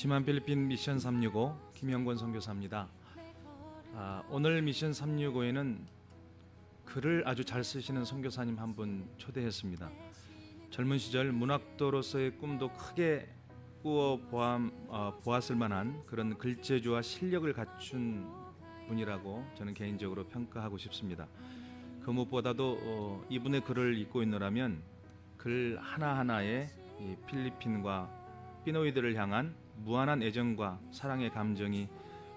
지만 필리핀 미션 365 김영권 선교사입니다. 오늘 미션 365에는 글을 아주 잘 쓰시는 선교사님 한 분 초대했습니다. 젊은 시절 문학도로서의 꿈도 크게 꾸어 보았을 만한 그런 글재주와 실력을 갖춘 분이라고 저는 개인적으로 평가하고 싶습니다. 그 무엇보다도 이분의 글을 읽고 있노라면 글 하나하나에 이 필리핀과 피노이들을 향한 무한한 애정과 사랑의 감정이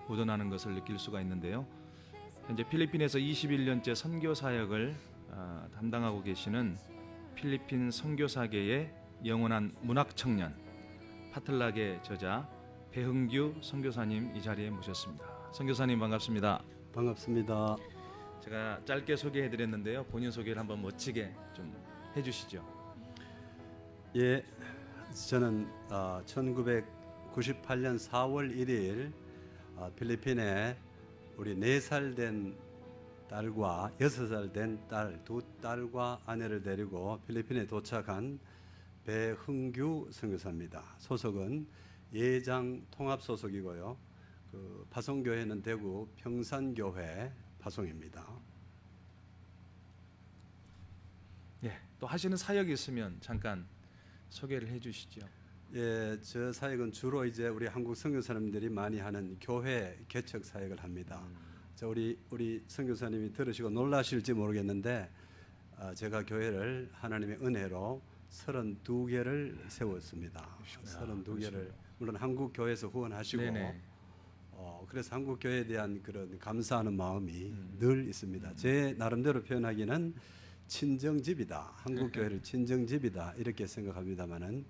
묻어나는 것을 느낄 수가 있는데요. 현재 필리핀에서 21년째 선교 사역을 담당하고 계시는 필리핀 선교사계의 영원한 문학 청년 파틀락의 저자 배흥규 선교사님 이 자리에 모셨습니다. 선교사님 반갑습니다. 반갑습니다. 제가 짧게 소개해드렸는데요. 본인 소개를 한번 멋지게 좀 해주시죠. 예, 저는 1998년 4월 1일 필리핀에 우리 4살 된 딸과 6살 된 딸, 두 딸과 아내를 데리고 필리핀에 도착한 배흥규 선교사입니다. 소속은 예장 통합 소속이고요. 그 파송교회는 대구 평산교회 파송입니다. 예, 또 하시는 사역이 있으면 잠깐 소개를 해주시죠. 예, 저 사역은 주로 이제 우리 한국 선교사님들이 많이 하는 교회 개척 사역을 합니다. 자, 우리 선교사님이 들으시고 놀라실지 모르겠는데 제가 교회를 하나님의 은혜로 32개를 세웠습니다. 32개를 물론 한국 교회에서 후원하시고 그래서 한국 교회에 대한 그런 감사하는 마음이 늘 있습니다. 제 나름대로 표현하기는 친정집이다. 한국 교회를 친정집이다 이렇게 생각합니다만은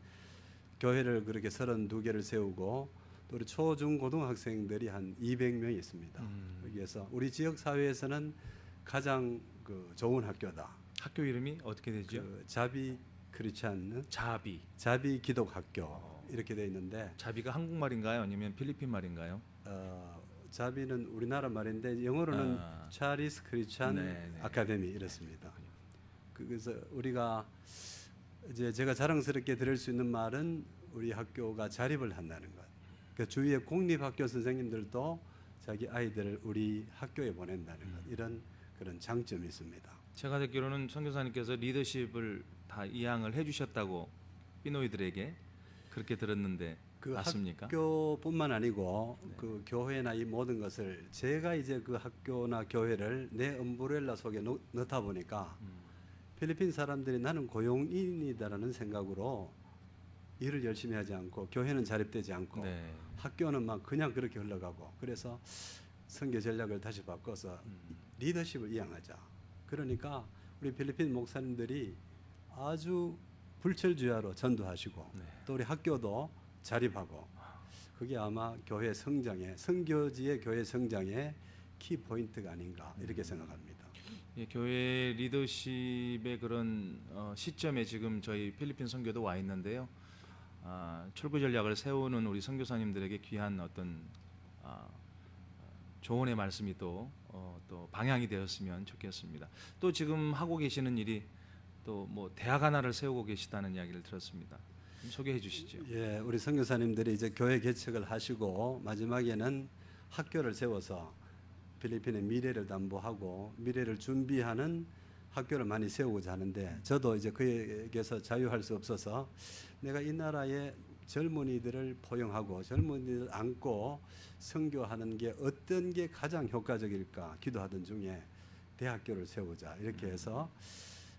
교회를 그렇게 32개를 세우고 또 우리 초중 고등학생들이 한 200명이 있습니다. 여기에서 우리 지역 사회에서는 가장 좋은 학교다. 학교 이름이 어떻게 되죠? 자비 크리스찬 자비 기독 학교 이렇게 돼 있는데 자비가 한국말인가요? 아니면 필리핀 말인가요? 자비는 우리나라 말인데 영어로는 차리스 크리스찬 아카데미 이렇습니다. 그래서 우리가 이제 제가 자랑스럽게 드릴 수 있는 말은 우리 학교가 자립을 한다는 것. 그 주위의 공립학교 선생님들도 자기 아이들을 우리 학교에 보낸다는 것. 이런 그런 장점이 있습니다. 제가 듣기로는 선교사님께서 리더십을 다 이양을 해주셨다고 피노이들에게 그렇게 들었는데 그 맞습니까? 학교뿐만 아니고 그 교회나 이 모든 것을 제가 이제 그 학교나 교회를 내 엄브렐라 속에 넣다 보니까 필리핀 사람들이 나는 고용인이다라는 생각으로 일을 열심히 하지 않고 교회는 자립되지 않고 학교는 막 그냥 그렇게 흘러가고 그래서 선교 전략을 다시 바꿔서 리더십을 이양하자. 그러니까 우리 필리핀 목사님들이 아주 불철주야로 전도하시고 또 우리 학교도 자립하고 그게 아마 교회 성장에 선교지의 교회 성장의 키 포인트가 아닌가 이렇게 생각합니다. 예, 교회 리더십의 그런 시점에 지금 저희 필리핀 선교도 와 있는데요. 출구 전략을 세우는 우리 선교사님들에게 귀한 어떤 조언의 말씀이 또 방향이 되었으면 좋겠습니다. 또 지금 하고 계시는 일이 또 뭐 대학 하나를 세우고 계시다는 이야기를 들었습니다. 좀 소개해 주시죠. 예, 우리 선교사님들이 이제 교회 개척을 하시고 마지막에는 학교를 세워서 필리핀의 미래를 담보하고 미래를 준비하는 학교를 많이 세우고자 하는데 저도 이제 그에게서 자유할 수 없어서 내가 이 나라의 젊은이들을 포용하고 젊은이들 안고 선교하는 게 어떤 게 가장 효과적일까 기도하던 중에 대학교를 세우자 이렇게 해서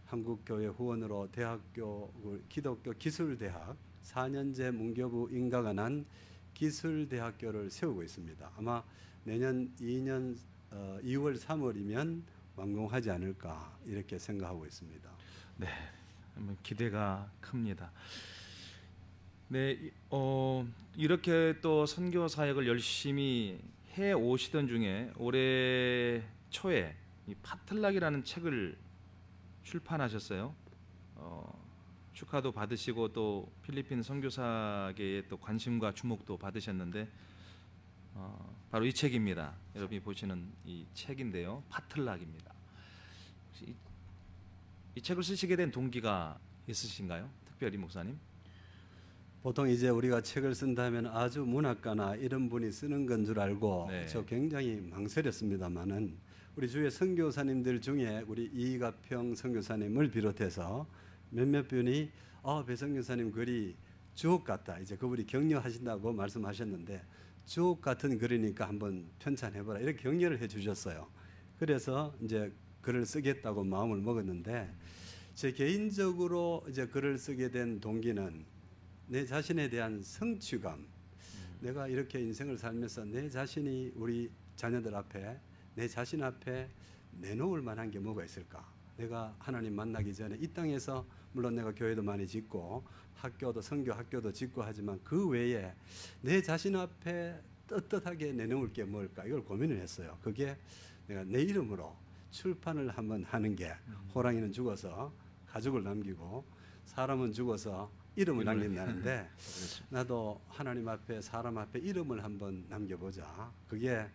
한국교회 후원으로 대학교 기독교 기술대학 4년제 문교부 인가관한 기술대학교를 세우고 있습니다. 아마 내년 2월 3월이면 완공하지 않을까 이렇게 생각하고 있습니다. 네, 기대가 큽니다. 네, 이렇게 또 선교 사역을 열심히 해 오시던 중에 올해 초에 이 파틀락이라는 책을 출판하셨어요. 축하도 받으시고 또 필리핀 선교사계의 또 관심과 주목도 받으셨는데 바로 이 책입니다. 여러분이 보시는 이 책인데요. 파틀락입니다. 이 책을 쓰시게 된 동기가 있으신가요? 특별히 목사님? 보통 이제 우리가 책을 쓴다면 아주 문학가나 이런 분이 쓰는 건 줄 알고 네. 저 굉장히 망설였습니다만은 우리 주의 선교사님들 중에 우리 이가평 선교사님을 비롯해서 몇몇 분이 배 선교사님 글이 주옥 같다. 이제 그분이 격려하신다고 말씀하셨는데 주옥 같은 글이니까 한번 편찬해보라 이렇게 격려를 해주셨어요. 그래서 이제 글을 쓰겠다고 마음을 먹었는데 제 개인적으로 이제 글을 쓰게 된 동기는 내 자신에 대한 성취감. 내가 이렇게 인생을 살면서 내 자신이 우리 자녀들 앞에 내 자신 앞에 내놓을 만한 게 뭐가 있을까? 내가 하나님 만나기 전에 이 땅에서 물론 내가 교회도 많이 짓고 학교도 선교 학교도 짓고 하지만 그 외에 내 자신 앞에 떳떳하게 내놓을 게 뭘까? 이걸 고민을 했어요. 그게 내가 내 이름으로 출판을 한번 하는 게 호랑이는 죽어서 가족을 남기고 사람은 죽어서 이름을 남긴다는데 나도 하나님 앞에 사람 앞에 이름을 한번 남겨보자. 그게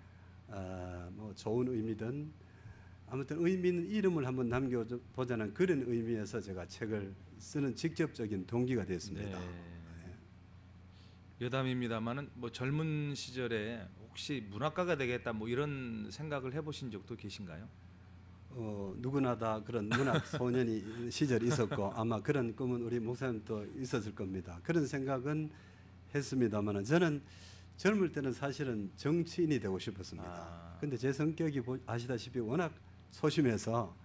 뭐 좋은 의미든 아무튼 의미 있는 이름을 한번 남겨보자는 그런 의미에서 제가 책을 쓰는 직접적인 동기가 됐습니다. 네. 여담입니다만은 뭐 젊은 시절에 혹시 문학가가 되겠다 뭐 이런 생각을 해보신 적도 계신가요? 누구나 다 그런 문학 소년이 시절이 있었고 아마 그런 꿈은 우리 목사님도 있었을 겁니다. 그런 생각은 했습니다만 저는 젊을 때는 사실은 정치인이 되고 싶었습니다. 근데 제 성격이 아시다시피 워낙 소심해서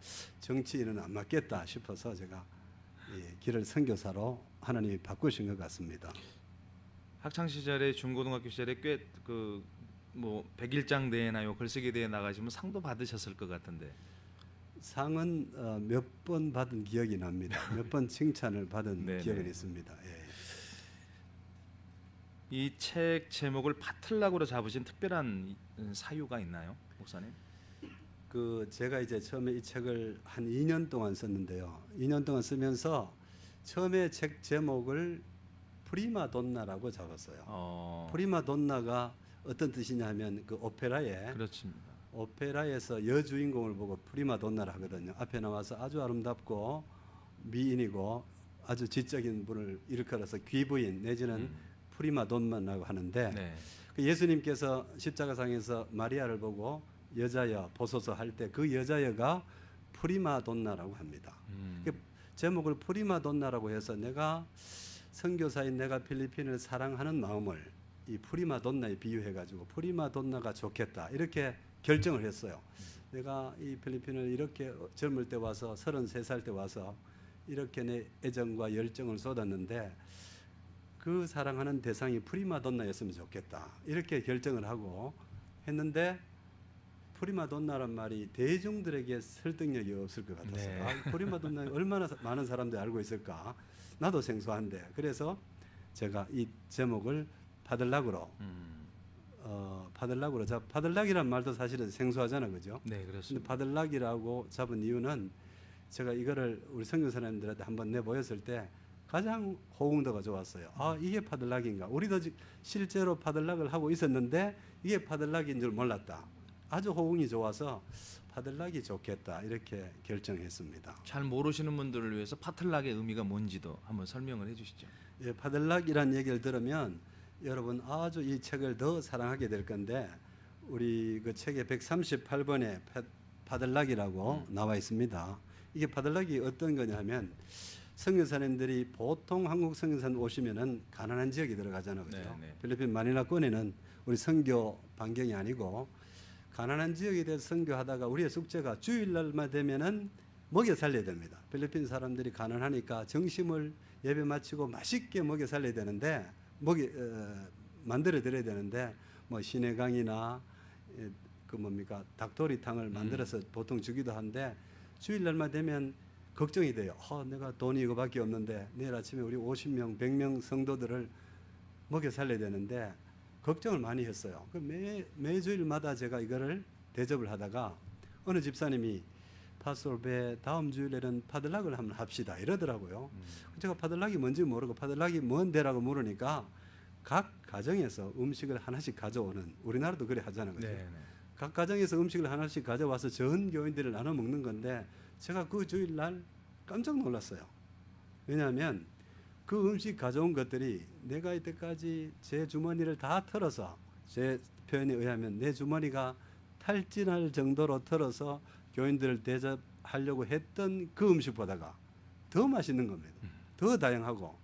정치인은 안 맞겠다 싶어서 제가 길을 선교사로 하나님이 바꾸신 것 같습니다. 학창 시절에 중고등학교 시절에 꽤 그 뭐 백일장 대회나요 글쓰기 대회 나가시면 상도 받으셨을 것 같은데. 상은 몇 번 받은 기억이 납니다. 몇 번 칭찬을 받은 네네. 기억이 있습니다. 예. 이 책 제목을 파틀락으로 잡으신 특별한 사유가 있나요, 목사님? 제가 이제 처음에 이 책을 한 2년 동안 썼는데요. 2년 동안 쓰면서 처음에 책 제목을 프리마돈나라고 잡았어요. 프리마돈나가 어떤 뜻이냐면 그 오페라에 그렇습니다. 오페라에서 여주인공을 보고 프리마돈나라 하거든요. 앞에 나와서 아주 아름답고 미인이고 아주 지적인 분을 일컬어서 귀부인 내지는 프리마돈나라고 하는데 네. 그 예수님께서 십자가상에서 마리아를 보고 여자여 보소서 할 때 그 여자여가 프리마돈나라고 합니다. 그 제목을 프리마돈나라고 해서 내가 선교사인 내가 필리핀을 사랑하는 마음을 이 프리마돈나에 비유해가지고 프리마돈나가 좋겠다 이렇게 결정을 했어요. 내가 이 필리핀을 이렇게 젊을 때 와서 33살 때 와서 이렇게 내 애정과 열정을 쏟았는데 그 사랑하는 대상이 프리마돈나였으면 좋겠다 이렇게 결정을 하고 했는데 프리마돈나란 말이 대중들에게 설득력이 없을 것 같았어요. 네. 프리마돈나 얼마나 많은 사람들이 알고 있을까? 나도 생소한데 그래서 제가 이 제목을 파들락으로 파들락이란 말도 사실은 생소하잖아요, 그죠? 네, 근데 그렇습니다. 파들락이라고 잡은 이유는 제가 이거를 우리 선교사님들한테 한번 내보였을 때 가장 호응도가 좋았어요. 이게 파들락인가? 우리도 실제로 파들락을 하고 있었는데 이게 파들락인 줄 몰랐다. 아주 호응이 좋아서 파들락이 좋겠다 이렇게 결정했습니다. 잘 모르시는 분들을 위해서 파틀락의 의미가 뭔지도 한번 설명을 해주시죠. 예, 파들락이란 얘기를 들으면 여러분 아주 이 책을 더 사랑하게 될 건데 우리 그 책의 138번에 파들락이라고 나와 있습니다. 이게 파들락이 어떤 거냐면 선교사님들이 보통 한국 선교사님 오시면은 가난한 지역에 들어가잖아요, 그죠? 네. 필리핀 마닐라권에는 우리 선교 반경이 아니고 가난한 지역에 대해서 선교하다가 우리의 숙제가 주일날만 되면은 먹여 살려야 됩니다. 필리핀 사람들이 가난하니까 점심을 예배 마치고 맛있게 먹여 살려야 되는데 만들어 드려야 되는데 뭐 시내강이나 그 뭡니까 닭도리탕을 만들어서 보통 주기도 한데 주일날만 되면 걱정이 돼요. 내가 돈이 이거밖에 없는데 내일 아침에 우리 50명, 100명 성도들을 먹여 살려야 되는데 걱정을 많이 했어요. 매주일마다 제가 이거를 대접을 하다가 어느 집사님이 파솔배 다음 주일에는 파들락을 한번 합시다 이러더라고요. 제가 파들락이 뭔지 모르고 파들락이 뭔데라고 물으니까 각 가정에서 음식을 하나씩 가져오는 우리나라도 그래 하잖아요. 그죠? 네. 각 가정에서 음식을 하나씩 가져와서 전 교인들을 나눠 먹는 건데 제가 그 주일날 깜짝 놀랐어요. 왜냐하면 그 음식 가져온 것들이 내가 이때까지 제 주머니를 다 털어서, 제 표현에 의하면 내 주머니가 탈진할 정도로 털어서 교인들을 대접하려고 했던 그 음식보다가 더 맛있는 겁니다. 더 다양하고.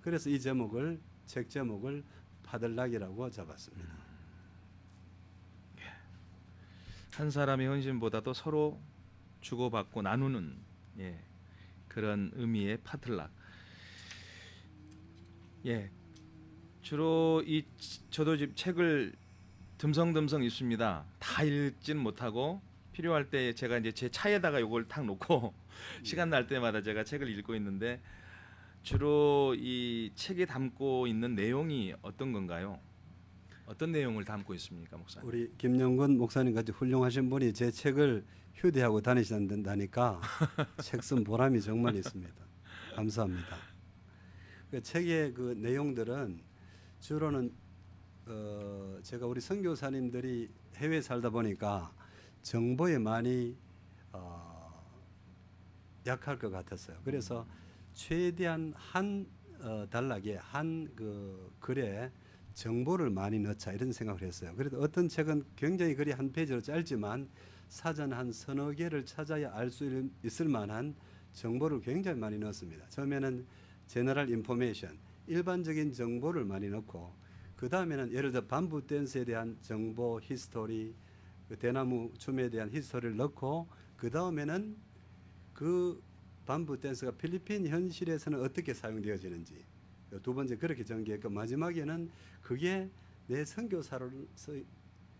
그래서 이 제목을, 책 제목을 파들락이라고 잡았습니다. 한 사람의 헌신보다도 서로 주고받고 나누는, 예, 그런 의미의 파틀락. 예, 주로 저도 지금 책을 듬성듬성 읽습니다. 다 읽지는 못하고 필요할 때 제가 이제 제 차에다가 요걸 탁 놓고 시간 날 때마다 제가 책을 읽고 있는데, 주로 이 책에 담고 있는 내용이 어떤 건가요? 어떤 내용을 담고 있습니까, 목사님? 우리 김영권 목사님 같이 훌륭하신 분이 제 책을 휴대하고 다니신다니까 책 쓴 보람이 정말 있습니다. 감사합니다. 그 책의 그 내용들은 주로는 제가 우리 선교사님들이 해외에 살다 보니까 정보에 많이 약할 것 같았어요. 그래서 최대한 한 단락에 한 그 글에 정보를 많이 넣자 이런 생각을 했어요. 그래도 어떤 책은 굉장히 글이 한 페이지로 짧지만 사전 한 서너 개를 찾아야 알 수 있을 만한 정보를 굉장히 많이 넣었습니다. 처음에는 제너럴 인포메이션, 일반적인 정보를 많이 넣고, 그 다음에는 예를 들어 밤부 댄스에 대한 정보, 히스토리, 그 대나무 춤에 대한 히스토리를 넣고, 그 다음에는 그 밤부 댄스가 필리핀 현실에서는 어떻게 사용되어지는지, 두 번째 그렇게 전개했고, 마지막에는 그게 내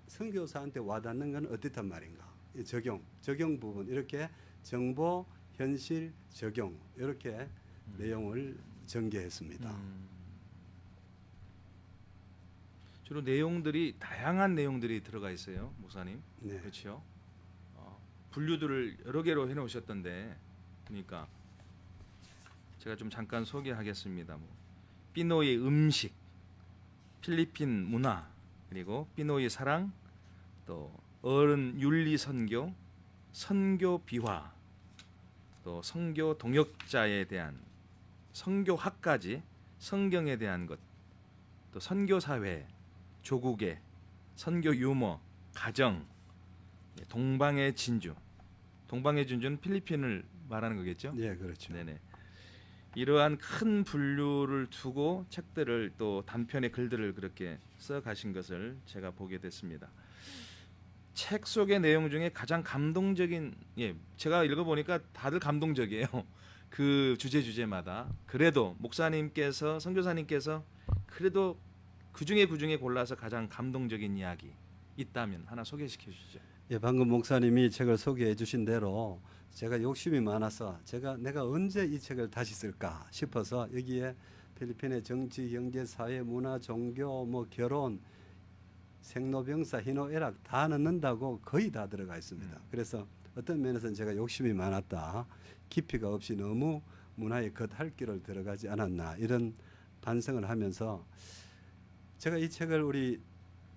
선교사한테 와닿는 건 어떻단 말인가, 이 적용 부분, 이렇게 정보, 현실, 적용, 이렇게 내용을 전개했습니다. 주로 내용들이 다양한 내용들이 들어가 있어요, 목사님. 네. 그렇죠? 분류들을 여러 개로 해놓으셨던데, 그러니까 제가 좀 잠깐 소개하겠습니다. 피노의 음식, 필리핀 문화, 그리고 피노의 사랑, 또 어른 윤리 선교, 선교 비화, 또 선교 동역자에 대한 선교학까지, 성경에 대한 것, 또 선교 사회, 조국의 선교 유머, 가정, 동방의 진주. 동방의 진주는 필리핀을 말하는 거겠죠? 네, 그렇죠. 네네. 이러한 큰 분류를 두고 책들을, 또 단편의 글들을 그렇게 써 가신 것을 제가 보게 됐습니다. 책 속의 내용 중에 가장 감동적인, 제가 읽어보니까 다들 감동적이에요. 그 주제마다. 그래도 목사님께서, 선교사님께서 그래도 그중에 골라서 가장 감동적인 이야기 있다면 하나 소개시켜 주시죠. 예, 방금 목사님이 책을 소개해 주신 대로 제가 욕심이 많아서 내가 언제 이 책을 다시 쓸까 싶어서 여기에 필리핀의 정치, 경제, 사회, 문화, 종교, 결혼, 생로병사, 희노애락 다 넣는다고 거의 다 들어가 있습니다. 그래서 어떤 면에서는 제가 욕심이 많았다, 깊이가 없이 너무 문화의 겉할 길을 들어가지 않았나, 이런 반성을 하면서 제가 이 책을 우리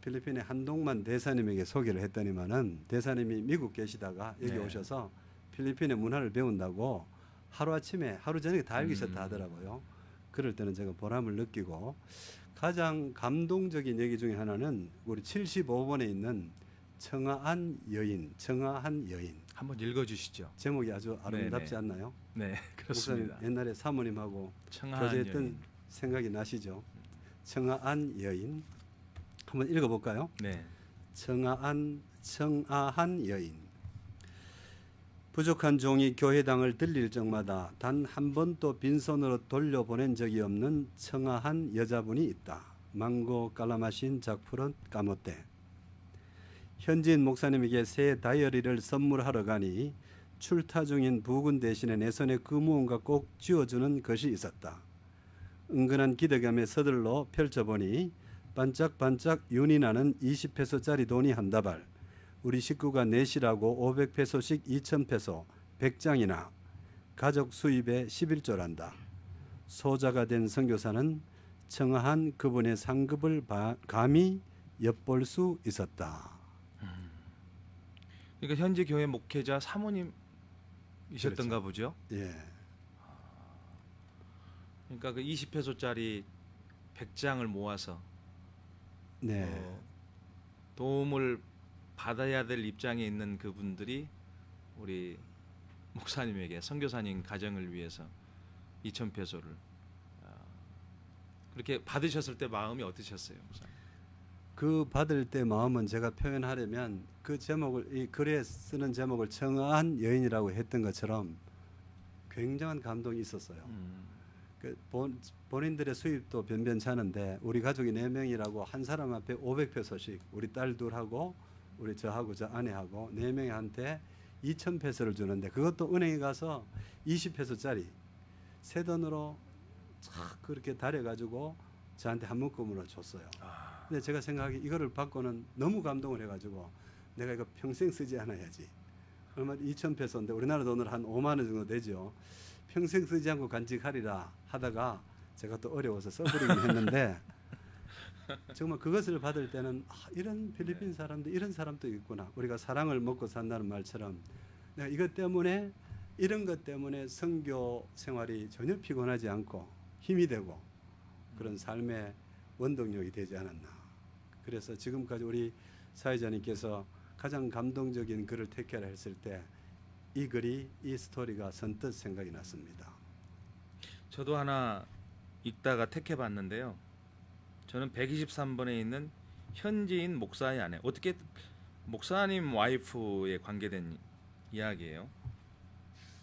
필리핀의 한동만 대사님에게 소개를 했더니만은, 대사님이 미국 계시다가 여기 오셔서 필리핀의 문화를 배운다고 하루아침에, 하루 저녁에 다 읽으셨다 하더라고요. 그럴 때는 제가 보람을 느끼고, 가장 감동적인 얘기 중에 하나는 우리 75번에 있는 청아한 여인. 한번 읽어주시죠. 제목이 아주 아름답지 않나요? 네, 그렇습니다. 목사님 옛날에 사모님하고 청아한 교제했던 여인. 생각이 나시죠? 청아한 여인. 한번 읽어볼까요? 네. 청아한 여인. 부족한 종이 교회당을 들릴 적마다 단 한 번도 빈손으로 돌려보낸 적이 없는 청아한 여자분이 있다. 망고 깔라마신 작푸릇 까모떼. 현지인 목사님에게 새 다이어리를 선물하러 가니 출타 중인 부군 대신에 내 손에 그 무언가 꼭 쥐어주는 것이 있었다. 은근한 기대감에 서둘러 펼쳐보니 반짝반짝 윤이 나는 20페소짜리 돈이 한 다발, 우리 식구가 내시라고 500페소씩 2000페소 100장이나 가족 수입의 11조란다. 소자가 된 선교사는 청아한 그분의 상급을 감히 엿볼 수 있었다. 그러니까 현지 교회 목회자 사모님이셨던가 보죠. 예. 그러니까 그 20페소짜리 100장을 모아서 네. 도움을 받아야 될 입장에 있는 그분들이 우리 목사님에게 선교사님 가정을 위해서 2,000페소를 그렇게 받으셨을 때 마음이 어떠셨어요, 목사님? 그 받을 때 마음은 제가 표현하려면 그 제목을 이 글에 쓰는 제목을 청아한 여인이라고 했던 것처럼 굉장한 감동이 있었어요. 그 본인들의 수입도 변변찮은데 우리 가족이 4명이라고 한 사람 앞에 500페소씩 우리 딸 둘하고 우리 저하고 저 아내하고 4명한테 2,000페소를 주는데 그것도 은행에 가서 20페소짜리 새 돈으로 쫙 그렇게 달여가지고 저한테 한 묶음으로 줬어요. 근데 제가 생각하기 이거를 받고는 너무 감동을 해가지고 내가 이거 평생 쓰지 않아야지. 얼마 2,000페소인데 우리나라 돈으로 한 5만 원 정도 되죠. 평생 쓰지 않고 간직하리라 하다가 제가 또 어려워서 써버리긴 했는데 정말 그것을 받을 때는 이런 필리핀 사람들 이런 사람도 있구나. 우리가 사랑을 먹고 산다는 말처럼 내가 이것 때문에 이런 것 때문에 선교 생활이 전혀 피곤하지 않고 힘이 되고 그런 삶의 원동력이 되지 않았나. 그래서 지금까지 우리 사회자님께서 가장 감동적인 글을 택해라 했을 때 이 글이 이 스토리가 선뜻 생각이 났습니다. 저도 하나 읽다가 택해봤는데요. 저는 123번에 있는 현지인 목사의 아내. 어떻게 목사님 와이프에 관계된 이야기예요.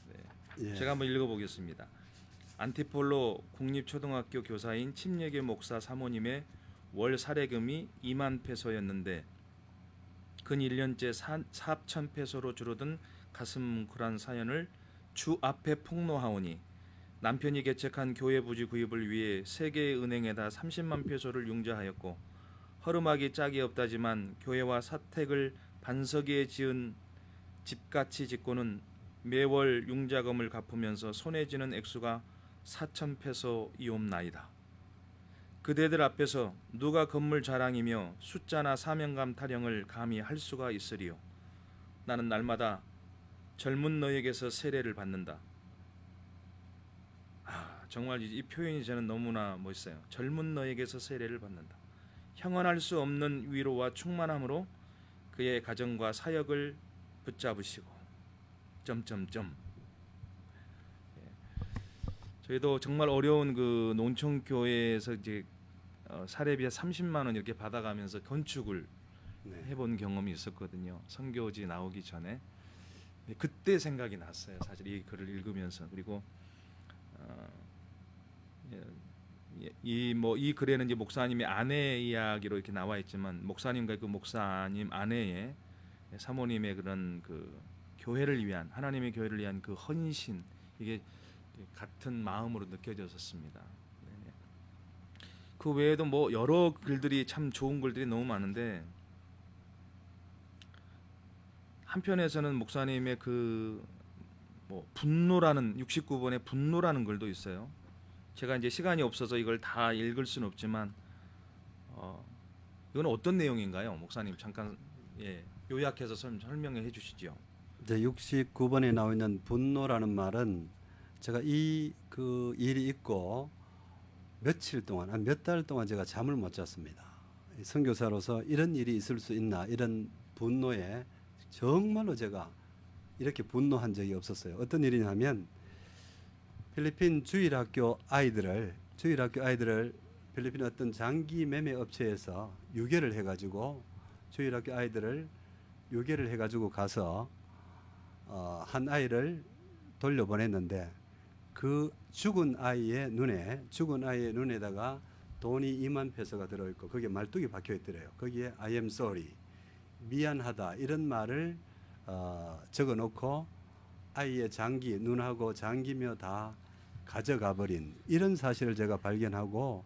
네. 예. 제가 한번 읽어보겠습니다. 안티폴로 국립초등학교 교사인 침례교 목사 사모님의 월 사례금이 2만 페소였는데 근 1년째 4,000페소로 줄어든 가슴 뭉클한 사연을 주 앞에 폭로하오니 남편이 개척한 교회 부지 구입을 위해 세계의 은행에다 30만 페소를 융자하였고 허름하기 짝이 없다지만 교회와 사택을 반석에 지은 집같이 짓고는 매월 융자금을 갚으면서 손에 쥐는 액수가 4,000페소이옵나이다. 그대들 앞에서 누가 건물 자랑이며 숫자나 사명감 타령을 감히 할 수가 있으리요. 나는 날마다 젊은 너에게서 세례를 받는다. 정말 이 표현이 저는 너무나 멋있어요. 젊은 너에게서 세례를 받는다. 형언할 수 없는 위로와 충만함으로 그의 가정과 사역을 붙잡으시고 점점점. 저희도 정말 어려운 그 농촌 교회에서 이제 사례비 30만 원 이렇게 받아가면서 건축을 네. 해본 경험이 있었거든요. 선교지 나오기 전에. 그때 생각이 났어요. 사실 이 글을 읽으면서. 그리고 이 글에는 이제 목사님의 아내 이야기로 이렇게 나와 있지만 목사님과 그 목사님 아내의 사모님의 그런 그 교회를 위한 하나님의 교회를 위한 그 헌신 이게 같은 마음으로 느껴졌었습니다. 그 외에도 뭐 여러 글들이 참 좋은 글들이 너무 많은데 한편에서는 목사님의 그 뭐 분노라는 69번의 분노라는 글도 있어요. 제가 이제 시간이 없어서 이걸 다 읽을 수는 없지만 이건 어떤 내용인가요, 목사님? 잠깐 요약해서 설명해 주시죠. 이제 69번에 나와 있는 분노라는 말은 제가 그 일이 있고 며칠 동안 한 몇 달 동안 제가 잠을 못 잤습니다. 선교사로서 이런 일이 있을 수 있나 이런 분노에 정말로 제가 이렇게 분노한 적이 없었어요. 어떤 일이냐면 필리핀 주일학교 아이들을 필리핀 어떤 장기 매매 업체에서 유괴를 해가지고 주일학교 아이들을 유괴를 해가지고 가서 한 아이를 돌려보냈는데 그 죽은 아이의 눈에다가 돈이 2만 페소가 들어있고 거기에 말뚝이 박혀있더래요. 거기에 I am sorry, 미안하다 이런 말을 적어놓고 아이의 장기, 눈하고 장기며 다 가져가 버린 이런 사실을 제가 발견하고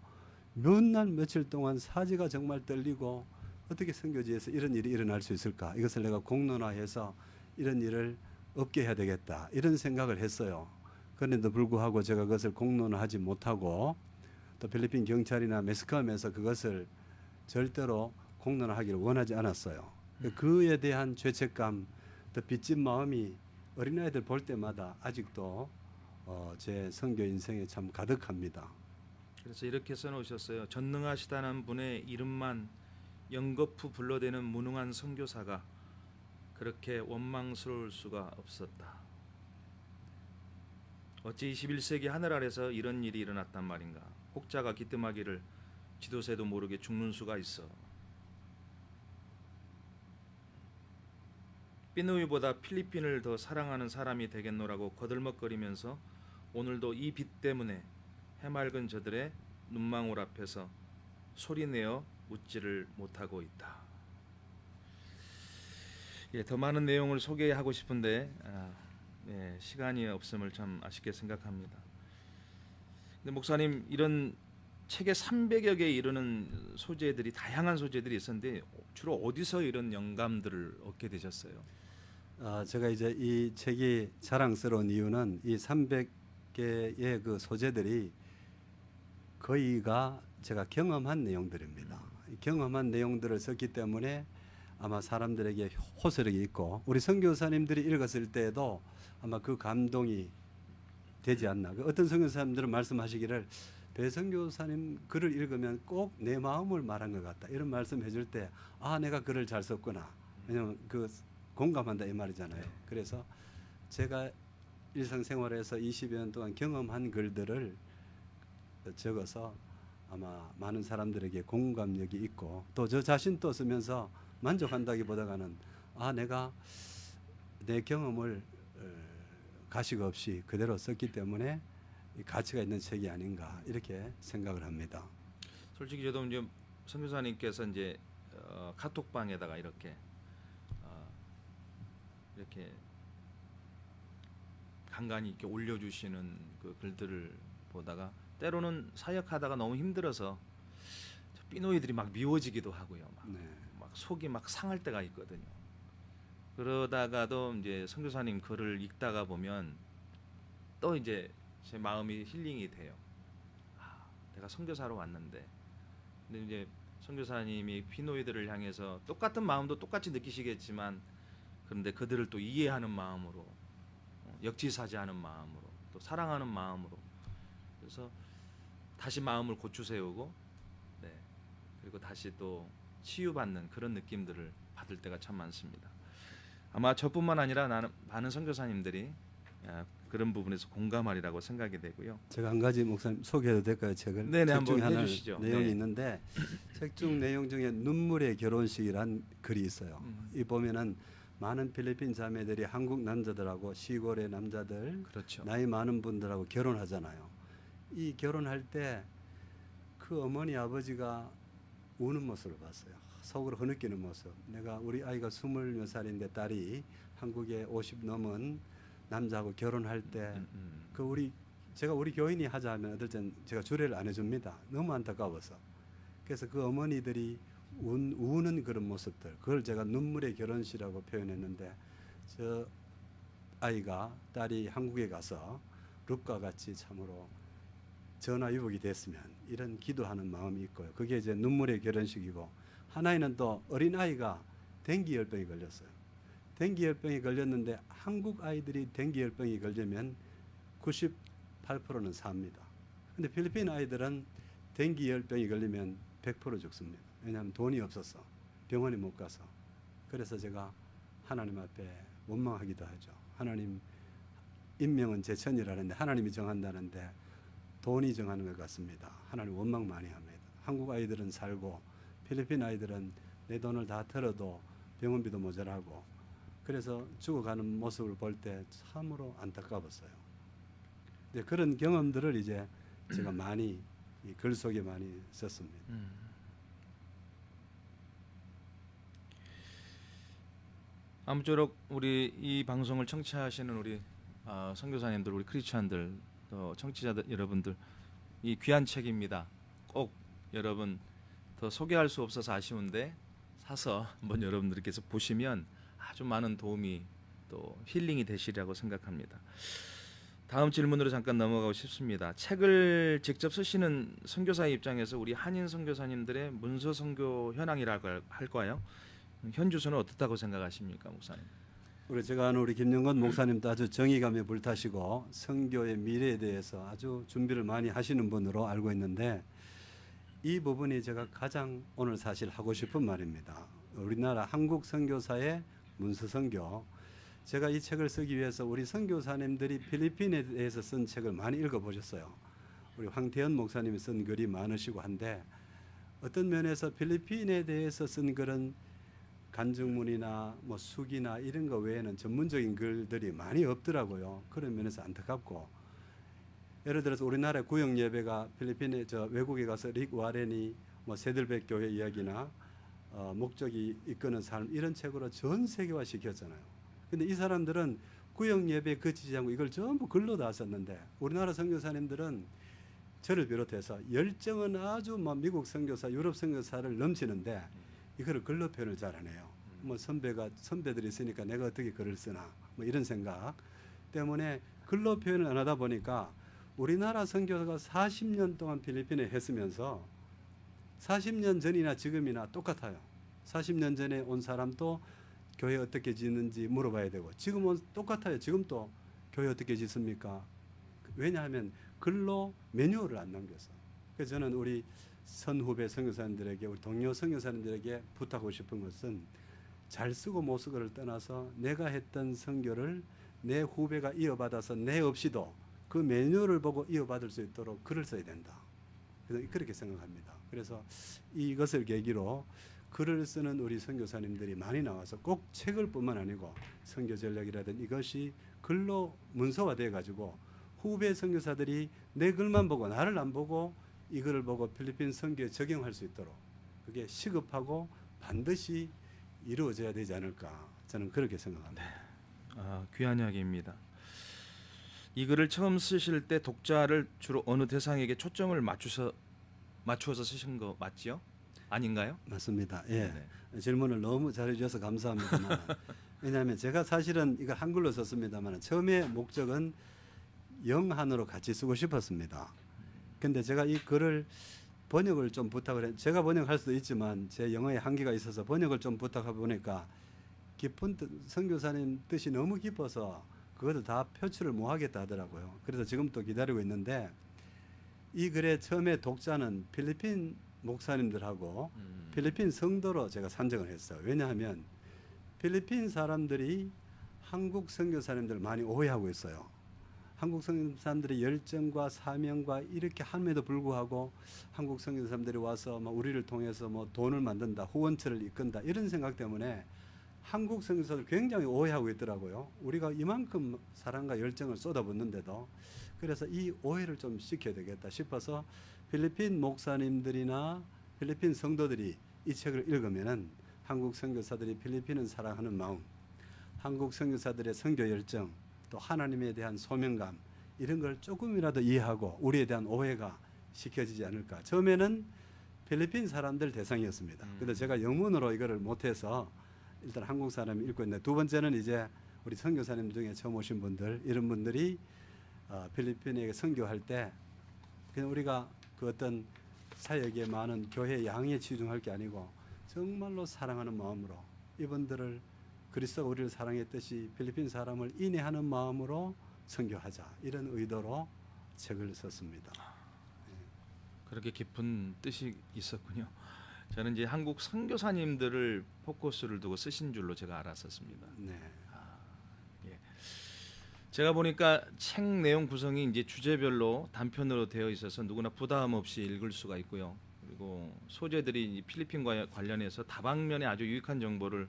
몇 날 며칠 동안 사지가 정말 떨리고 어떻게 선교지에서 이런 일이 일어날 수 있을까? 이것을 내가 공론화해서 이런 일을 없게 해야 되겠다 이런 생각을 했어요. 그런데도 불구하고 제가 그것을 공론화하지 못하고 또 필리핀 경찰이나 매스컴에서 그것을 절대로 공론화하기를 원하지 않았어요. 그에 대한 죄책감, 또 빚진 마음이 어린아이들 볼 때마다 아직도 제 선교 인생에 참 가득합니다. 그래서 이렇게 써놓으셨어요. 전능하시다는 분의 이름만 연거푸 불러대는 무능한 선교사가 그렇게 원망스러울 수가 없었다. 어찌 21세기 하늘 아래서 이런 일이 일어났단 말인가. 혹자가 기뜸하기를 지도새도 모르게 죽는 수가 있어. 피노이보다 필리핀을 더 사랑하는 사람이 되겠노라고 거들먹거리면서 오늘도 이 빛 때문에 해맑은 저들의 눈망울 앞에서 소리내어 웃지를 못하고 있다. 예, 더 많은 내용을 소개하고 싶은데 시간이 없음을 참 아쉽게 생각합니다. 근데 목사님, 이런 책에 300여 개에 이르는 소재들이, 다양한 소재들이 있었는데 주로 어디서 이런 영감들을 얻게 되셨어요? 제가 이제 이 책이 자랑스러운 이유는 이 300개의 그 소재들이 거의가 제가 경험한 내용들입니다. 경험한 내용들을 썼기 때문에 아마 사람들에게 호소력이 있고, 우리 선교사님들이 읽었을 때에도 아마 그 감동이 되지 않나. 어떤 선교사님들은 말씀하시기를 배 선교사님 글을 읽으면 꼭 내 마음을 말한 것 같다, 이런 말씀 해줄 때 내가 글을 잘 썼구나. 왜냐면 그 공감한다 이 말이잖아요. 그래서 제가 일상생활에서 20여 년 동안 경험한 글들을 적어서 아마 많은 사람들에게 공감력이 있고, 또 저 자신도 쓰면서 만족한다기보다는 내가 내 경험을 가식 없이 그대로 썼기 때문에 가치가 있는 책이 아닌가, 이렇게 생각을 합니다. 솔직히 저도 이제 선교사님께서 이제 카톡방에다가 이렇게 간간히 이렇게 올려주시는 그 글들을 보다가 때로는 사역하다가 너무 힘들어서 삐노이들이 막 미워지기도 하고요. 막 속이 막 상할 때가 있거든요. 그러다가도 이제 선교사님 글을 읽다가 보면 또 이제 제 마음이 힐링이 돼요. 내가 선교사로 왔는데, 근데 이제 선교사님이 피노이들을 향해서 똑같은 마음도 똑같이 느끼시겠지만, 그런데 그들을 또 이해하는 마음으로, 역지사지하는 마음으로, 또 사랑하는 마음으로, 그래서 다시 마음을 고추 세우고, 그리고 다시 또 치유받는 그런 느낌들을 받을 때가 참 많습니다. 아마 저뿐만 아니라 많은 선교사님들이 그런 부분에서 공감하리라고 생각이 되고요. 제가 한 가지 목사님 소개해도 될까요? 책을? 네네, 한번 해주시죠. 내용이 있는데, 책 중 내용 중에 눈물의 결혼식이란 글이 있어요. 이 보면은 많은 필리핀 자매들이 한국 남자들하고 시골의 남자들, 그렇죠. 나이 많은 분들하고 결혼하잖아요. 이 결혼할 때 그 어머니 아버지가 우는 모습을 봤어요. 속으로 흐느끼는 모습. 우리 아이가 20몇 살인데 딸이 한국에 50 넘은 남자하고 결혼할 때 제가 우리 교인이 하자 하면 어떨 땐 제가 주례를 안 해줍니다. 너무 안타까워서. 그래서 그 어머니들이 우는 그런 모습들, 그걸 제가 눈물의 결혼식이라고 표현했는데, 저 아이가, 딸이 한국에 가서 룻과 같이 참으로 전화위복이 됐으면, 이런 기도하는 마음이 있고요. 그게 이제 눈물의 결혼식이고, 하나에는 또 어린아이가 댕기열병이 걸렸어요. 댕기열병이 걸렸는데 한국 아이들이 댕기열병이 걸리면 98%는 삽니다. 근데 필리핀 아이들은 댕기열병이 걸리면 100% 죽습니다. 왜냐하면 돈이 없어서 병원에 못 가서. 그래서 제가 하나님 앞에 원망하기도 하죠. 하나님, 인명은 제천이라는데 하나님이 정한다는데 돈이 정하는 것 같습니다. 하나님 원망 많이 합니다. 한국 아이들은 살고 필리핀 아이들은 내 돈을 다 털어도 병원비도 모자라고, 그래서 죽어가는 모습을 볼 때 참으로 안타까웠어요. 그런 경험들을 이제 제가 많이 이 글 속에 많이 썼습니다. 아무쪼록 우리 이 방송을 청취하시는 우리 선교사님들, 우리 크리스찬들, 또 청취자들 여러분들, 이 귀한 책입니다. 꼭 여러분, 더 소개할 수 없어서 아쉬운데 사서 한번 여러분들께서 보시면 아주 많은 도움이 또 힐링이 되시리라고 생각합니다. 다음 질문으로 잠깐 넘어가고 싶습니다. 책을 직접 쓰시는 선교사의 입장에서 우리 한인 선교사님들의 문서 선교 현황이라고 할까요? 현 주소는 어떻다고 생각하십니까, 목사님? 제가 아는 우리 김영건 목사님도 아주 정의감에 불타시고 선교의 미래에 대해서 아주 준비를 많이 하시는 분으로 알고 있는데 이 부분이 제가 가장 오늘 사실 하고 싶은 말입니다. 우리나라 한국 선교사의 문서 선교. 제가 이 책을 쓰기 위해서 우리 선교사님들이 필리핀에 대해서 쓴 책을 많이 읽어보셨어요. 우리 황태현 목사님이 쓴 글이 많으시고 한데 어떤 면에서 필리핀에 대해서 쓴 글은 간증문이나 뭐 수기나 이런 거 외에는 전문적인 글들이 많이 없더라고요. 그런 면에서 안타깝고 예를 들어서 우리나라 구역 예배가 필리핀에 외국에 가서 릭 와렌이 뭐 세들백 교회 이야기나 목적이 이끄는 삶 이런 책으로 전 세계화 시켰잖아요. 근데 이 사람들은 구역 예배에 그치지 않고 이걸 전부 글로 다 썼는데 우리나라 선교사님들은 저를 비롯해서 열정은 아주 뭐 미국 선교사, 유럽 선교사를 넘치는데 이거를 글로 표현을 잘 안 해요. 뭐 선배들이 있으니까 내가 어떻게 글을 쓰나 뭐 이런 생각 때문에 글로 표현을 안 하다 보니까 우리나라 선교사가 40년 동안 필리핀에 했으면서 40년 전이나 지금이나 똑같아요. 40년 전에 온 사람도 교회 어떻게 짓는지 물어봐야 되고 지금은 똑같아요. 지금 또 교회 어떻게 짓습니까? 왜냐하면 글로 매뉴얼을 안 남겼어. 그래서 저는 우리 선후배 선교사님들에게 우리 동료 선교사님들에게 부탁하고 싶은 것은 잘 쓰고 못 쓰고를 떠나서 내가 했던 선교를 내 후배가 이어받아서 내 없이도 그 매뉴얼을 보고 이어받을 수 있도록 글을 써야 된다. 그래서 그렇게 생각합니다. 그래서 이것을 계기로 글을 쓰는 우리 선교사님들이 많이 나와서 꼭 책을 뿐만 아니고 선교 전략이라든 이것이 글로 문서화되어 가지고 후배 선교사들이 내 글만 보고 나를 안 보고 이거를 보고 필리핀 선교에 적용할 수 있도록 그게 시급하고 반드시 이루어져야 되지 않을까 저는 그렇게 생각합니다. 귀한 이야기입니다. 이 글을 처음 쓰실 때 독자를 주로 어느 대상에게 초점을 맞추어서 쓰신 거 맞지요? 아닌가요? 맞습니다. 예. 네. 질문을 너무 잘해주셔서 감사합니다만 왜냐하면 제가 사실은 이걸 한글로 썼습니다만 처음에 목적은 영한으로 같이 쓰고 싶었습니다. 근데 제가 이 글을 번역을 좀 부탁을 해. 제가 번역할 수도 있지만 제 영어에 한계가 있어서 번역을 좀 부탁해 보니까 깊은 선교사님 뜻이 너무 깊어서 그것을 다 표출을 못 하겠다 하더라고요. 그래서 지금 또 기다리고 있는데 이 글의 처음에 독자는 필리핀 목사님들하고 필리핀 성도로 제가 산정을 했어요. 왜냐하면 필리핀 사람들이 한국 선교사님들 많이 오해하고 있어요. 한국 선교사님들의 열정과 사명과 이렇게 함에도 불구하고 한국 선교사님들이 와서 막 우리를 통해서 뭐 돈을 만든다, 후원처를 이끈다 이런 생각 때문에 한국 선교사들 굉장히 오해하고 있더라고요. 우리가 이만큼 사랑과 열정을 쏟아붓는데도 그래서 이 오해를 좀 시켜야 되겠다 싶어서 필리핀 목사님들이나 필리핀 성도들이 이 책을 읽으면은 한국 선교사들이 필리핀을 사랑하는 마음, 한국 선교사들의 선교 열정, 또 하나님에 대한 소명감 이런 걸 조금이라도 이해하고 우리에 대한 오해가 시켜지지 않을까. 처음에는 필리핀 사람들 대상이었습니다. 그런데 제가 영문으로 이거를 못해서 일단 한국 사람이 읽고 있는데 두 번째는 이제 우리 선교사님 중에 처음 오신 분들 이런 분들이 필리핀에 선교할 때 그냥 우리가 그 어떤 사역에 많은 교회 양에 치중할 게 아니고 정말로 사랑하는 마음으로 이분들을 그리스도가 우리를 사랑했듯이 필리핀 사람을 인내하는 마음으로 선교하자 이런 의도로 책을 썼습니다. 그렇게 깊은 뜻이 있었군요. 저는 이제 한국 선교사님들을 포커스를 두고 쓰신 줄로 제가 알았었습니다. 네. 예. 제가 보니까 책 내용 구성이 이제 주제별로 단편으로 되어 있어서 누구나 부담 없이 읽을 수가 있고요. 그리고 소재들이 필리핀과 관련해서 다방면에 아주 유익한 정보를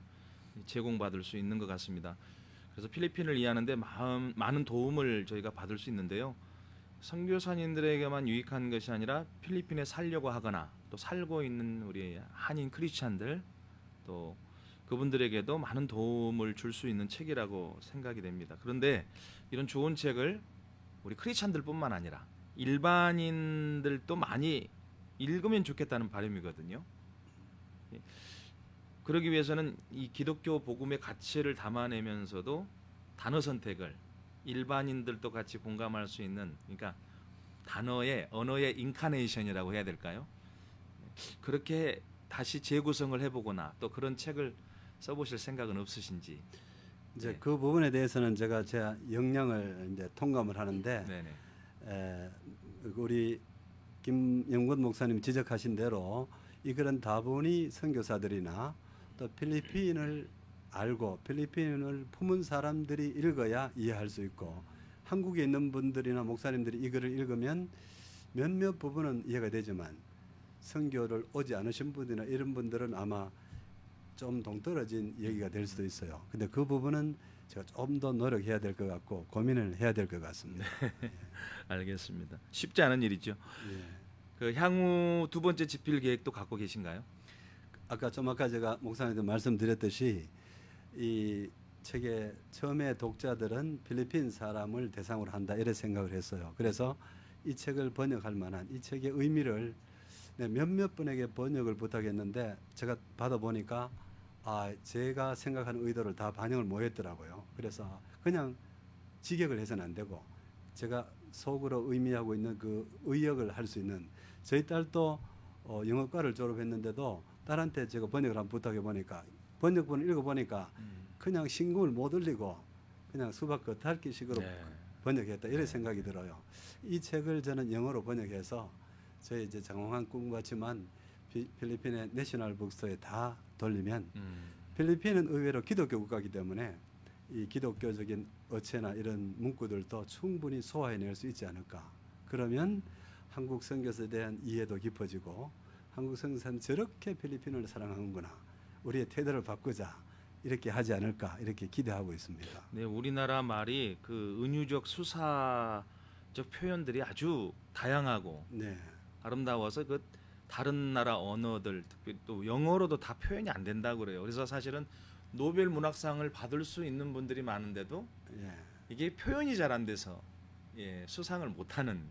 제공받을 수 있는 것 같습니다. 그래서 필리핀을 이해하는데 많은 도움을 저희가 받을 수 있는데요. 선교사님들에게만 유익한 것이 아니라 필리핀에 살려고 하거나 또 살고 있는 우리 한인 크리스찬들 또 그분들에게도 많은 도움을 줄 수 있는 책이라고 생각이 됩니다. 그런데 이런 좋은 책을 우리 크리스찬들뿐만 아니라 일반인들도 많이 읽으면 좋겠다는 바람이거든요. 그러기 위해서는 이 기독교 복음의 가치를 담아내면서도 단어 선택을 일반인들도 같이 공감할 수 있는 그러니까 언어의 인카네이션이라고 해야 될까요? 그렇게 다시 재구성을 해보거나 또 그런 책을 써보실 생각은 없으신지? 이제 네. 그 부분에 대해서는 제가 제 역량을 이제 통감을 하는데 네네. 에, 우리 김영권 목사님 지적하신 대로 이 그런 다분히 선교사들이나 또 필리핀을 알고 필리핀을 품은 사람들이 읽어야 이해할 수 있고 한국에 있는 분들이나 목사님들이 이 글을 읽으면 몇몇 부분은 이해가 되지만 선교를 오지 않으신 분이나 이런 분들은 아마 좀 동떨어진 얘기가 될 수도 있어요. 근데 그 부분은 제가 좀 더 노력해야 될 것 같고 고민을 해야 될 것 같습니다. 알겠습니다. 쉽지 않은 일이죠. 예. 그 향후 두 번째 집필 계획도 갖고 계신가요? 아까 제가 목사님한테 말씀드렸듯이 이 책의 처음에 독자들은 필리핀 사람을 대상으로 한다 이런 생각을 했어요. 그래서 이 책을 번역할 만한 이 책의 의미를 몇몇 분에게 번역을 부탁했는데 제가 받아보니까 제가 생각하는 의도를 다 반영을 못했더라고요. 그래서 그냥 직역을 해서는 안 되고 제가 속으로 의미하고 있는 그 의역을 할 수 있는 저희 딸도 영어과를 졸업했는데도 딸한테 제가 번역을 한번 부탁해 보니까 번역본을 읽어보니까 그냥 신금을 못 올리고 그냥 수박 겉핥기식으로 네. 번역했다 이런 생각이 들어요. 이 책을 저는 영어로 번역해서 저희 이제 장황한 꿈 같지만 필리핀의 내셔널 북스토어에 다 돌리면 필리핀은 의외로 기독교 국가이기 때문에 이 기독교적인 어체나 이런 문구들도 충분히 소화해낼 수 있지 않을까. 그러면 한국 선교사에 대한 이해도 깊어지고 한국 선교사는 저렇게 필리핀을 사랑하는구나. 우리의 태도를 바꾸자. 이렇게 하지 않을까 이렇게 기대하고 있습니다. 네, 우리나라 말이 그 은유적 수사적 표현들이 아주 다양하고 네, 아름다워서 그 다른 나라 언어들 특히 또 영어로도 다 표현이 안 된다고 그래요. 그래서 사실은 노벨 문학상을 받을 수 있는 분들이 많은데도 예, 이게 표현이 잘 안 돼서 수상을 못하는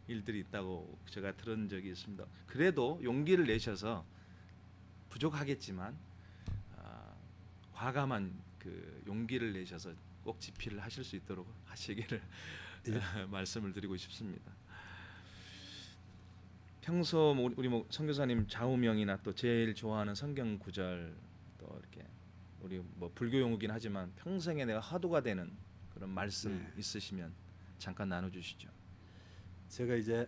일들이 있다고 제가 들은 적이 있습니다. 그래도 용기를 내셔서 부족하겠지만 과감한 그 용기를 내셔서 꼭 집필을 하실 수 있도록 하시기를 말씀을 드리고 싶습니다. 평소 우리 선교사님 좌우명이나 또 제일 좋아하는 성경 구절 또 이렇게 우리 뭐 불교 용어긴 하지만 평생에 내가 화두가 되는 그런 말씀 네. 있으시면 잠깐 나눠주시죠. 제가 이제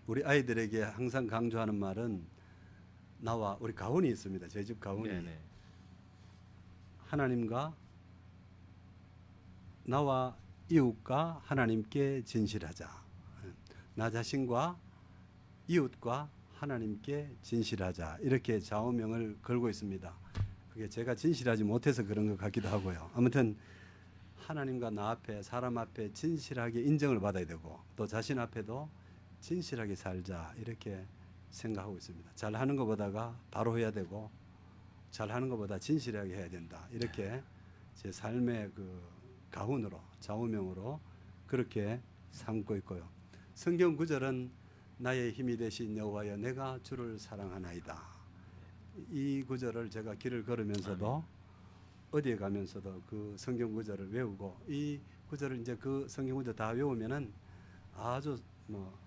우리 아이들에게 항상 강조하는 말은 나와 우리 가훈이 있습니다. 저희 집 가훈이 네네. 하나님과 나와 이웃과 하나님께 진실하자. 나 자신과 이웃과 하나님께 진실하자. 이렇게 좌우명을 걸고 있습니다. 그게 제가 진실하지 못해서 그런 것 같기도 하고요. 아무튼 하나님과 나 앞에 사람 앞에 진실하게 인정을 받아야 되고 또 자신 앞에도 진실하게 살자 이렇게 생각하고 있습니다. 잘하는 것보다가 바로 해야 되고 잘하는 것보다 진실하게 해야 된다. 이렇게 제 삶의 그 가훈으로 좌우명으로 그렇게 삼고 있고요. 성경 구절은 나의 힘이 되신 여호와여 내가 주를 사랑하나이다. 이 구절을 제가 길을 걸으면서도 어디에 가면서도 그 성경 구절을 외우고 이 구절을 이제 그 성경 구절 다 외우면은 아주 뭐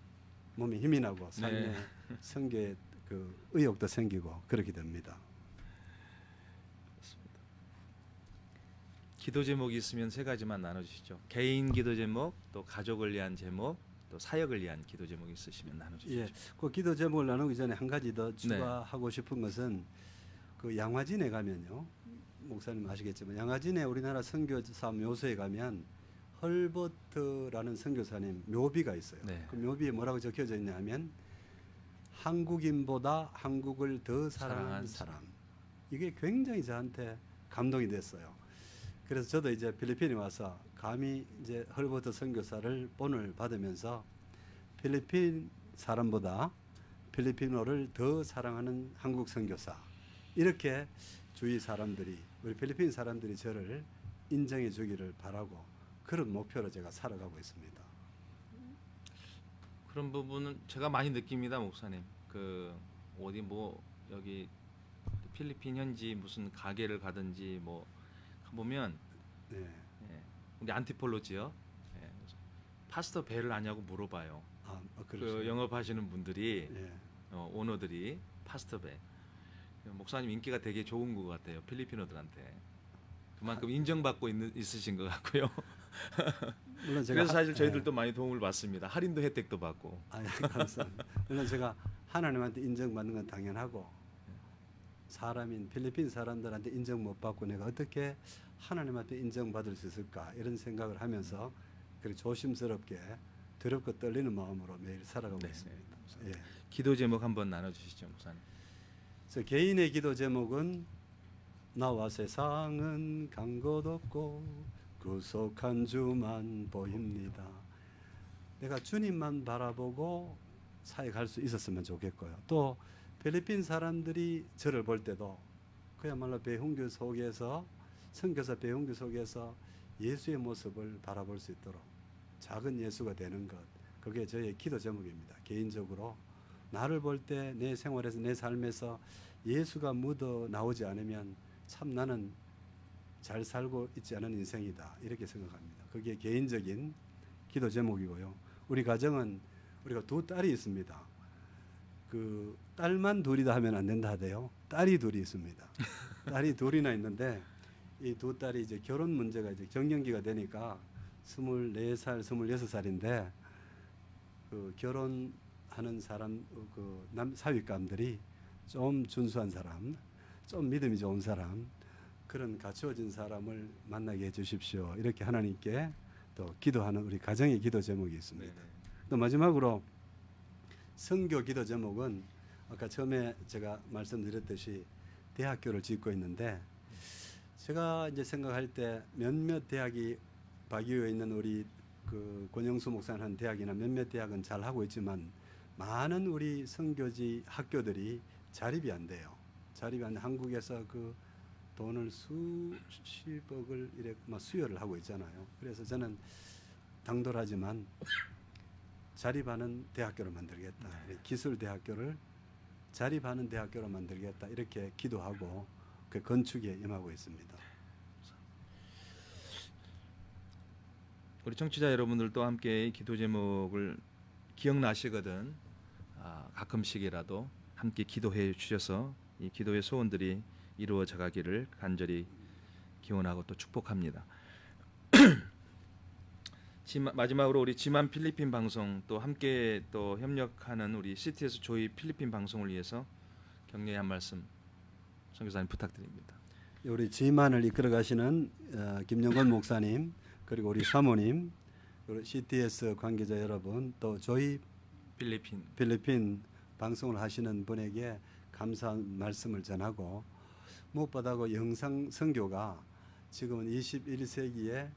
몸에 힘이 나고 삶의 성교에 그 의욕도 생기고 그렇게 됩니다. 기도 제목이 있으면 세 가지만 나눠주시죠. 개인 기도 제목, 또 가족을 위한 제목, 또 사역을 위한 기도 제목이 있으시면 나눠주시죠. 예, 그 기도 제목을 나누기 전에 한 가지 더 추가하고 싶은 것은 그 양화진에 가면요, 목사님 아시겠지만 양화진에 우리나라 선교사 묘소에 가면 헐버트라는 선교사님 묘비가 있어요. 네. 그 묘비에 뭐라고 적혀져 있냐면 한국인보다 한국을 더 사랑한 사람. 이게 굉장히 저한테 감동이 됐어요. 그래서 저도 이제 필리핀에 와서 감히 이제 헐버트 선교사를 본을 받으면서 필리핀 사람보다 필리핀어를 더 사랑하는 한국 선교사 이렇게 주위 사람들이 우리 필리핀 사람들이 저를 인정해 주기를 바라고 그런 목표로 제가 살아가고 있습니다. 그런 부분은 제가 많이 느낍니다, 목사님. 그 어디 뭐 여기 필리핀 현지 무슨 가게를 가든지 뭐 보면 네. 우리 안티폴로지요. 그래서 파스터 벨을 아냐고 물어봐요. 그렇죠. 그 영업하시는 분들이 예. 오너들이 파스터 벨. 목사님 인기가 되게 좋은 것 같아요, 필리핀어들한테. 그만큼 인정받고 있으신 것 같고요. 물론 제가 그래서 사실 저희들도 많이 도움을 받습니다. 할인도 혜택도 받고. 감사합니다. 물론 제가 하나님한테 인정받는 건 당연하고 사람인 필리핀 사람들한테 인정 못 받고 내가 어떻게 하나님한테 인정받을 수 있을까 이런 생각을 하면서 그렇게 조심스럽게 두렵고 떨리는 마음으로 매일 살아가고 네, 있습니다. 네. 예. 기도 제목 한번 나눠주시죠, 목사님. 그래서 개인의 기도 제목은 나와 세상은 간 곳 없고 구속한 주만 보입니다. 내가 주님만 바라보고 사역할 수 있었으면 좋겠고요. 또 필리핀 사람들이 저를 볼 때도 그야말로 배훈교 속에서 선교사 배훈교 속에서 예수의 모습을 바라볼 수 있도록 작은 예수가 되는 것, 그게 저의 기도 제목입니다. 개인적으로 나를 볼 때 내 생활에서 내 삶에서 예수가 묻어 나오지 않으면 참 나는 잘 살고 있지 않은 인생이다 이렇게 생각합니다. 그게 개인적인 기도 제목이고요. 우리 가정은 우리가 두 딸이 있습니다. 그 딸만 둘이다 하면 안 된다 하대요. 딸이 둘이 있습니다. 딸이 둘이나 있는데 이 두 딸이 이제 결혼 문제가 이제 정년기가 되니까 24살, 26살인데 그 결혼하는 사람 그 사윗감들이 좀 준수한 사람, 좀 믿음이 좋은 사람, 그런 갖추어진 사람을 만나게 해주십시오. 이렇게 하나님께 또 기도하는 우리 가정의 기도 제목이 있습니다. 네네. 또 마지막으로 선교 기도 제목은 아까 처음에 제가 말씀드렸듯이 대학교를 짓고 있는데 제가 이제 생각할 때 몇몇 대학이 박이호에 있는 우리 그 권영수 목사님 한 대학이나 몇몇 대학은 잘 하고 있지만 많은 우리 선교지 학교들이 자립이 안 돼요. 자립이 안 돼. 한국에서 그 돈을 수십억을 이렇게 막 수여를 하고 있잖아요. 그래서 저는 당돌하지만 자립하는 대학교를 만들겠다. 기술 대학교를 자립하는 대학교로 만들겠다. 이렇게 기도하고 그 건축에 임하고 있습니다. 우리 청취자 여러분들도 함께 이 기도 제목을 기억나시거든 가끔씩이라도 함께 기도해 주셔서 이 기도의 소원들이 이루어져 가기를 간절히 기원하고 또 축복합니다. 마지막으로 우리 지만 필리핀 방송 또 함께 또 협력하는 우리 CTS 조이 필리핀 방송을 위해서 격려의 한 말씀 선교사님 부탁드립니다. 우리 지만을 이끌어 가시는 김영건 목사님 그리고 우리 사모님 그리고 CTS 관계자 여러분 또 조이 필리핀 방송을 하시는 분에게 감사한 말씀을 전하고 무엇보다도 영상 선교가 지금은 21세기의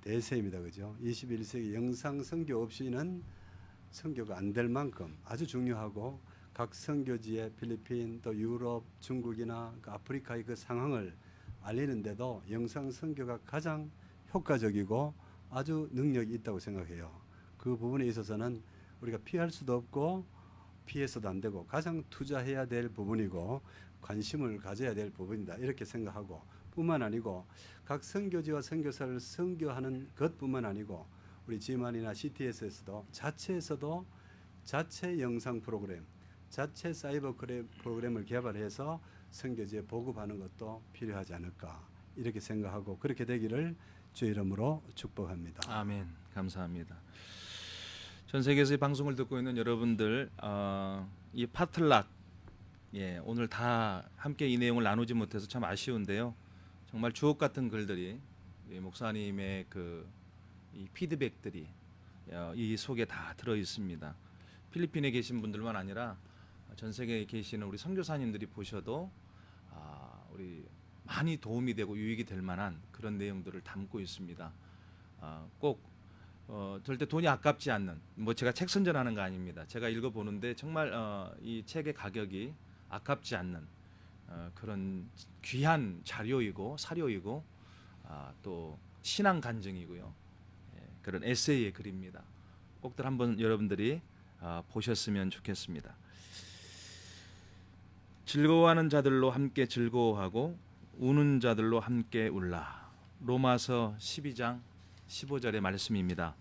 대세입니다. 그죠? 21세기 영상 선교 없이는 선교가 안 될 만큼 아주 중요하고 각 선교지의 필리핀 또 유럽, 중국이나 그 아프리카의 그 상황을 알리는데도 영상 선교가 가장 효과적이고 아주 능력이 있다고 생각해요. 그 부분에 있어서는 우리가 피할 수도 없고 피해서도 안 되고 가장 투자해야 될 부분이고 관심을 가져야 될 부분이다 이렇게 생각하고 뿐만 아니고 각 선교지와 선교사를 선교하는 것뿐만 아니고 우리 지만이나 CTS에서도 자체에서도 자체 영상 프로그램, 자체 사이버 프로그램을 개발해서 선교지에 보급하는 것도 필요하지 않을까 이렇게 생각하고 그렇게 되기를 주의 이름으로 축복합니다. 아멘. 감사합니다. 전 세계에서 이 방송을 듣고 있는 여러분들 이 파틀락 오늘 다 함께 이 내용을 나누지 못해서 참 아쉬운데요. 정말 주옥 같은 글들이 목사님의 이 피드백들이 이 속에 다 들어 있습니다. 필리핀에 계신 분들만 아니라 전 세계에 계시는 우리 선교사님들이 보셔도 우리 많이 도움이 되고 유익이 될 만한 그런 내용들을 담고 있습니다. 꼭 절대 돈이 아깝지 않는 제가 책 선전하는 거 아닙니다. 제가 읽어보는데 정말 이 책의 가격이 아깝지 않는 그런 귀한 자료이고 사료이고 또 신앙 간증이고요. 그런 에세이의 글입니다. 꼭들 한번 여러분들이 보셨으면 좋겠습니다. 즐거워하는 자들로 함께 즐거워하고 우는 자들로 함께 울라. 로마서 12장 15절의 말씀입니다.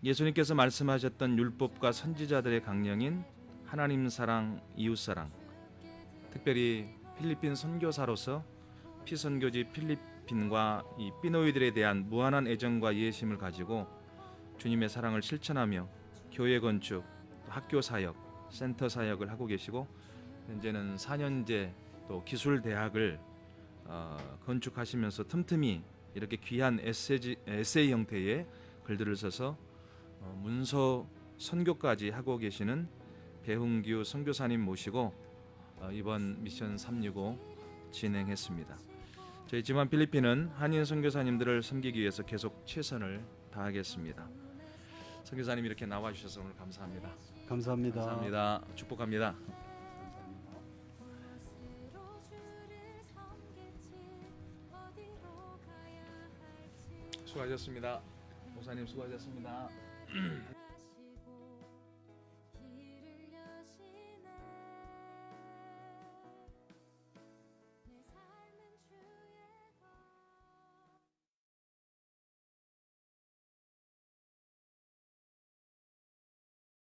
예수님께서 말씀하셨던 율법과 선지자들의 강령인 하나님 사랑, 이웃 사랑, 특별히 필리핀 선교사로서 피선교지 필리핀과 이 피노이들에 대한 무한한 애정과 이해심을 가지고 주님의 사랑을 실천하며 교회 건축, 또 학교 사역, 센터 사역을 하고 계시고 현재는 4년제 또 기술 대학을 건축하시면서 틈틈이 이렇게 귀한 에세이 형태의 글들을 써서 문서 선교까지 하고 계시는 배흥규 선교사님 모시고 이번 미션 365 진행했습니다. 저희 지만 필리핀은 한인 선교사님들을 섬기기 위해서 계속 최선을 다하겠습니다. 선교사님 이렇게 나와 주셔서 오늘 감사합니다. 감사합니다. 감사합니다. 축복합니다. 수고하셨습니다. 목사님 수고하셨습니다.